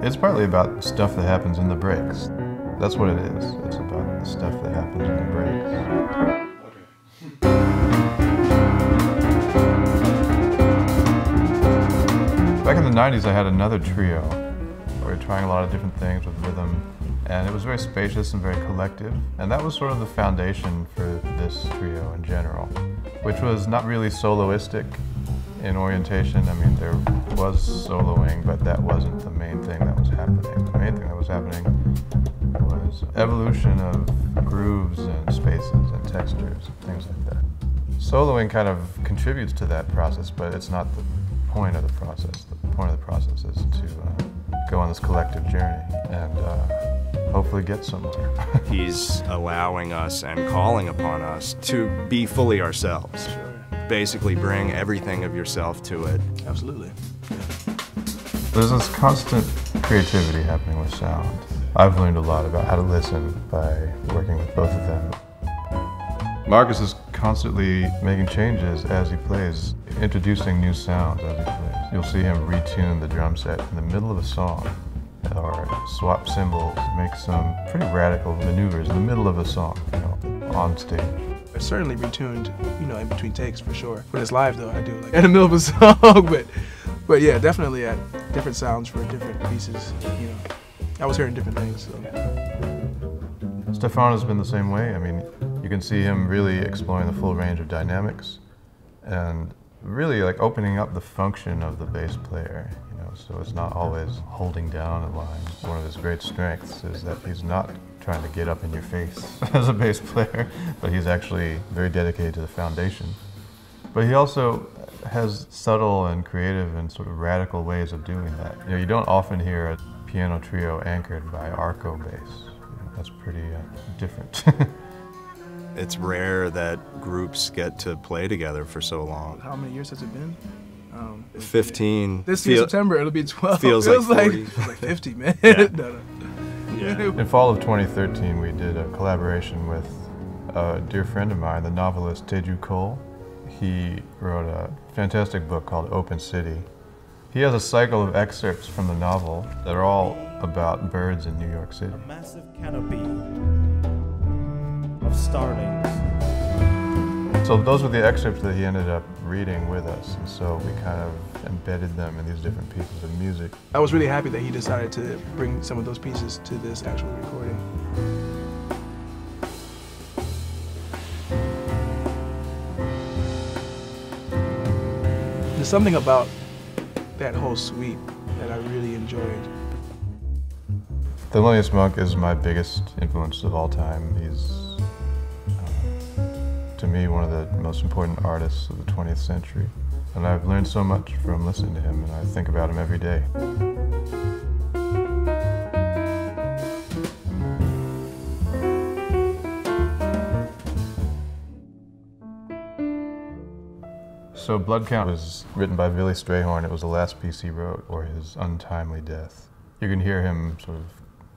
It's partly about the stuff that happens in the breaks. That's what it is. It's about the stuff that happens in the breaks. Back in the 90s, I had another trio. We were trying a lot of different things with rhythm, and it was very spacious and very collective. And that was sort of the foundation for this trio in general, which was not really soloistic in orientation. I mean, there was soloing, but that wasn't the main thing that was happening. The main thing that was happening was evolution of grooves and spaces and textures, things like that. Soloing kind of contributes to that process, but it's not the point of the process. The point of the process is to go on this collective journey and hopefully get somewhere. He's allowing us and calling upon us to be fully ourselves. Sure. Basically bring everything of yourself to it. Absolutely. There's this constant creativity happening with sound. I've learned a lot about how to listen by working with both of them. Marcus is constantly making changes as he plays, introducing new sounds as he plays. You'll see him retune the drum set in the middle of a song, or swap cymbals, make some pretty radical maneuvers in the middle of a song, you know, on stage. It's certainly retuned, you know, in between takes for sure. When it's live though, I do like in the middle of a song, but yeah, definitely at different sounds for different pieces, you know. I was hearing different things, so. Stefan has been the same way. I mean, you can see him really exploring the full range of dynamics and really like opening up the function of the bass player, you know, so it's not always holding down a line. One of his great strengths is that he's not trying to get up in your face as a bass player, but he's actually very dedicated to the foundation. But he also has subtle and creative and sort of radical ways of doing that. You know, you don't often hear a piano trio anchored by arco bass. You know, that's pretty different. It's rare that groups get to play together for so long. How many years has it been? 15. This year, September, it'll be 12. Feels like 40. Feels like 50, man. Yeah. No. Yeah. In fall of 2013, we did a collaboration with a dear friend of mine, the novelist Teju Cole. He wrote a fantastic book called Open City. He has a cycle of excerpts from the novel that are all about birds in New York City. A massive canopy of starlings. So those were the excerpts that he ended up reading with us, and so we kind of embedded them in these different pieces of music. I was really happy that he decided to bring some of those pieces to this actual recording. There's something about that whole suite that I really enjoyed. The Loneliest Monk is my biggest influence of all time. He's, to me, one of the most important artists of the 20th century. And I've learned so much from listening to him, and I think about him every day. So Blood Count was written by Billy Strayhorn. It was the last piece he wrote, or his untimely death. You can hear him sort of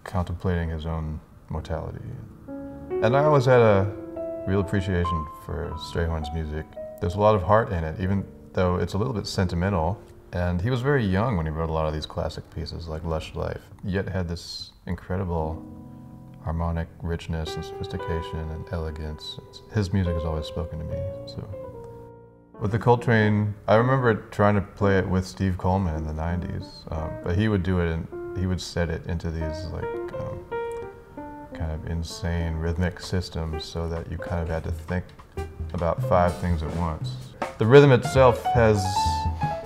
contemplating his own mortality. And I always had a real appreciation for Strayhorn's music. There's a lot of heart in it, even though it's a little bit sentimental. And he was very young when he wrote a lot of these classic pieces like Lush Life, yet had this incredible harmonic richness and sophistication and elegance. His music has always spoken to me. So, with the Coltrane, I remember trying to play it with Steve Coleman in the 90s, but he would do it and he would set it into these like kind of insane rhythmic systems so that you kind of had to think about 5 things at once. The rhythm itself has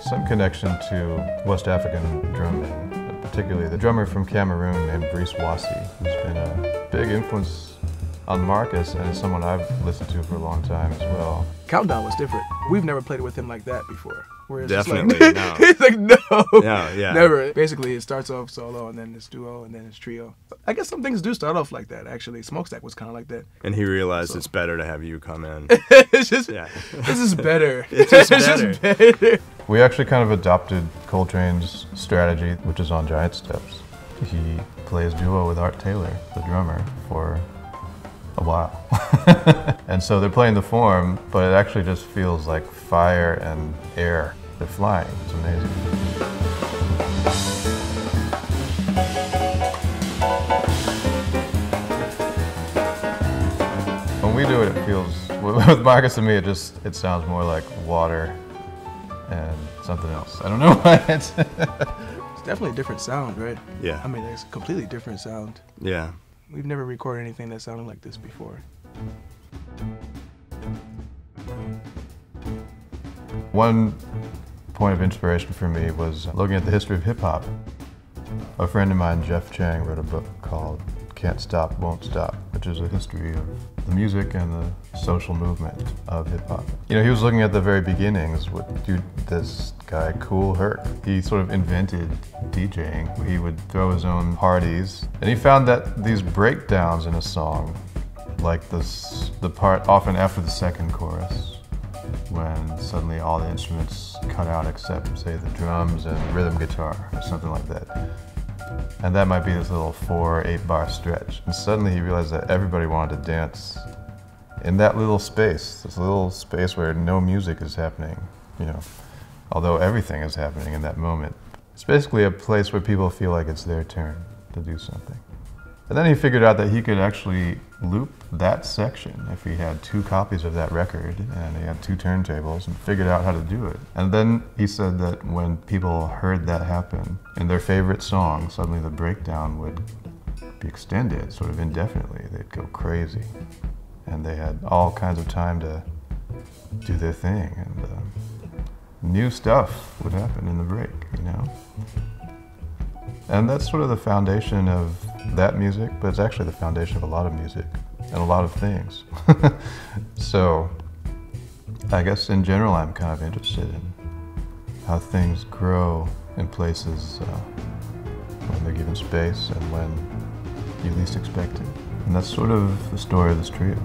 some connection to West African drumming, particularly the drummer from Cameroon named Brice Wassi, who's been a big influence on Marcus and is someone I've listened to for a long time as well. Countdown was different. We've never played with him like that before. Where it's Definitely, like, no. He's like, no. Yeah. Never. Basically, it starts off solo, and then it's duo, and then it's trio. I guess some things do start off like that, actually. Smokestack was kind of like that. And he realized it's better to have you come in. It's just, Yeah. this is better. It's just It's better. just better. We actually kind of adopted Coltrane's strategy, which is on Giant Steps. He plays duo with Art Taylor, the drummer, for a while. And so they're playing the form, but it actually just feels like fire and air. They're flying. It's amazing. When we do it, it feels, with Marcus and me, it sounds more like water and something else. I don't know what. It's definitely a different sound, right? Yeah. I mean, it's a completely different sound. Yeah. We've never recorded anything that sounded like this before. One point of inspiration for me was looking at the history of hip-hop. A friend of mine, Jeff Chang, wrote a book called Can't Stop, Won't Stop, which is a history of the music and the social movement of hip-hop. You know, he was looking at the very beginnings with this guy, Kool Herc. He sort of invented DJing. He would throw his own parties, and he found that these breakdowns in a song, like the part often after the second chorus, when suddenly all the instruments cut out except, say, the drums and rhythm guitar or something like that. And that might be this little 4 or 8 bar stretch. And suddenly he realized that everybody wanted to dance in that little space, this little space where no music is happening, you know, although everything is happening in that moment. It's basically a place where people feel like it's their turn to do something. And then he figured out that he could actually loop that section if he had 2 copies of that record and he had 2 turntables, and figured out how to do it. And then he said that when people heard that happen in their favorite song, suddenly the breakdown would be extended sort of indefinitely. They'd go crazy. And they had all kinds of time to do their thing. And new stuff would happen in the break, you know? And that's sort of the foundation of that music, but it's actually the foundation of a lot of music and a lot of things. So I guess in general I'm kind of interested in how things grow in places when they're given space and when you least expect it. And that's sort of the story of this trio.